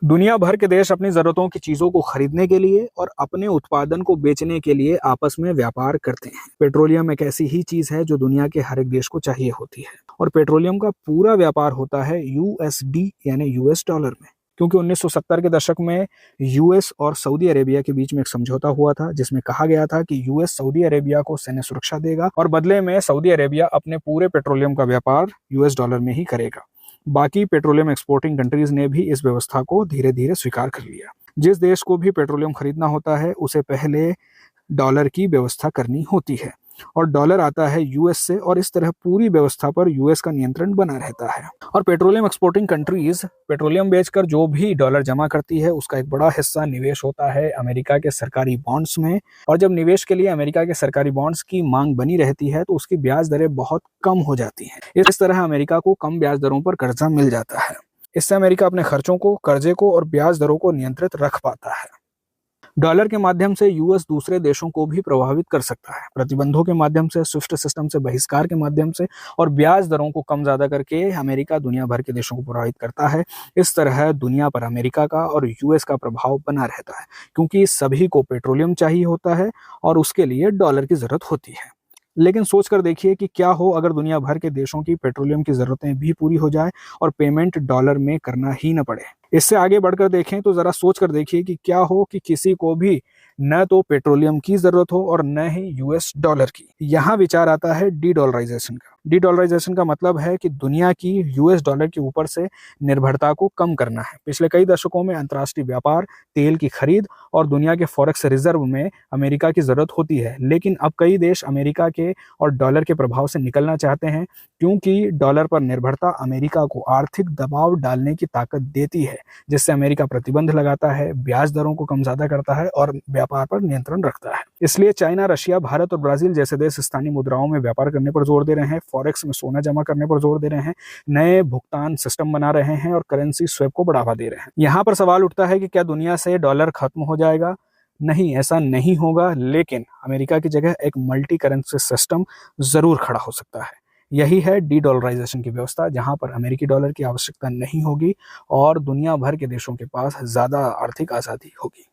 दुनिया भर के देश अपनी जरूरतों की चीजों को खरीदने के लिए और अपने उत्पादन को बेचने के लिए आपस में व्यापार करते हैं। पेट्रोलियम एक ऐसी ही चीज है जो दुनिया के हर एक देश को चाहिए होती है और पेट्रोलियम का पूरा व्यापार होता है यूएसडी यानी यूएस डॉलर में। क्योंकि 1970 के दशक में यूएस और सऊदी अरेबिया के बीच में एक समझौता हुआ था जिसमें कहा गया था कि यूएस सऊदी अरेबिया को सैन्य सुरक्षा देगा और बदले में सऊदी अरेबिया अपने पूरे पेट्रोलियम का व्यापार यूएस डॉलर में ही करेगा। बाकी पेट्रोलियम एक्सपोर्टिंग कंट्रीज ने भी इस व्यवस्था को धीरे धीरे स्वीकार कर लिया। जिस देश को भी पेट्रोलियम खरीदना होता है उसे पहले डॉलर की व्यवस्था करनी होती है और डॉलर आता है यूएस से और इस तरह पूरी व्यवस्था पर यूएस का नियंत्रण बना रहता है। और पेट्रोलियम एक्सपोर्टिंग कंट्रीज पेट्रोलियम बेचकर जो भी डॉलर जमा करती है उसका एक बड़ा हिस्सा निवेश होता है अमेरिका के सरकारी बॉन्ड्स में। और जब निवेश के लिए अमेरिका के सरकारी बॉन्ड्स की मांग बनी रहती है तो उसकी ब्याज दरें बहुत कम हो जाती हैं। इस तरह अमेरिका को कम ब्याज दरों पर कर्जा मिल जाता है। इससे अमेरिका अपने खर्चों को, कर्जे को और ब्याज दरों को नियंत्रित रख पाता है। डॉलर के माध्यम से यूएस दूसरे देशों को भी प्रभावित कर सकता है। प्रतिबंधों के माध्यम से, स्विफ्ट सिस्टम से बहिष्कार के माध्यम से और ब्याज दरों को कम ज्यादा करके अमेरिका दुनिया भर के देशों को प्रभावित करता है। इस तरह दुनिया पर अमेरिका का और यूएस का प्रभाव बना रहता है क्योंकि सभी को पेट्रोलियम चाहिए होता है और उसके लिए डॉलर की जरूरत होती है। लेकिन सोच कर देखिए कि क्या हो अगर दुनिया भर के देशों की पेट्रोलियम की जरूरतें भी पूरी हो जाए और पेमेंट डॉलर में करना ही न पड़े। इससे आगे बढ़कर देखें तो जरा सोच कर देखिए कि क्या हो कि किसी को भी न तो पेट्रोलियम की जरूरत हो और न ही यूएस डॉलर की। यहाँ विचार आता है डी डॉलराइजेशन का। डी डॉलराइजेशन का मतलब है कि दुनिया की यूएस डॉलर के ऊपर से निर्भरता को कम करना है। पिछले कई दशकों में अंतर्राष्ट्रीय व्यापार, तेल की खरीद और दुनिया के फॉरेक्स रिजर्व में अमेरिका की जरूरत होती है। लेकिन अब कई देश अमेरिका के और डॉलर के प्रभाव से निकलना चाहते हैं क्योंकि डॉलर पर निर्भरता अमेरिका को आर्थिक दबाव डालने की ताकत देती है, जिससे अमेरिका प्रतिबंध लगाता है, ब्याज दरों को कम ज्यादा करता है और व्यापार पर नियंत्रण रखता है। इसलिए चाइना, रशिया, भारत और ब्राजील जैसे देश स्थानीय मुद्राओं में व्यापार करने पर जोर दे रहे हैं, फॉरेक्स में सोना जमा करने पर जोर दे रहे हैं, नए भुगतान सिस्टम बना रहे हैं और करेंसी स्वैप को बढ़ावा दे रहे हैं। यहाँ पर सवाल उठता है कि क्या दुनिया से डॉलर खत्म हो जाएगा? नहीं, ऐसा नहीं होगा, लेकिन अमेरिका की जगह एक मल्टी करेंसी सिस्टम जरूर खड़ा हो सकता है। यही है डी डॉलराइजेशन की व्यवस्था, जहां पर अमेरिकी डॉलर की आवश्यकता नहीं होगी और दुनिया भर के देशों के पास ज्यादा आर्थिक आजादी होगी।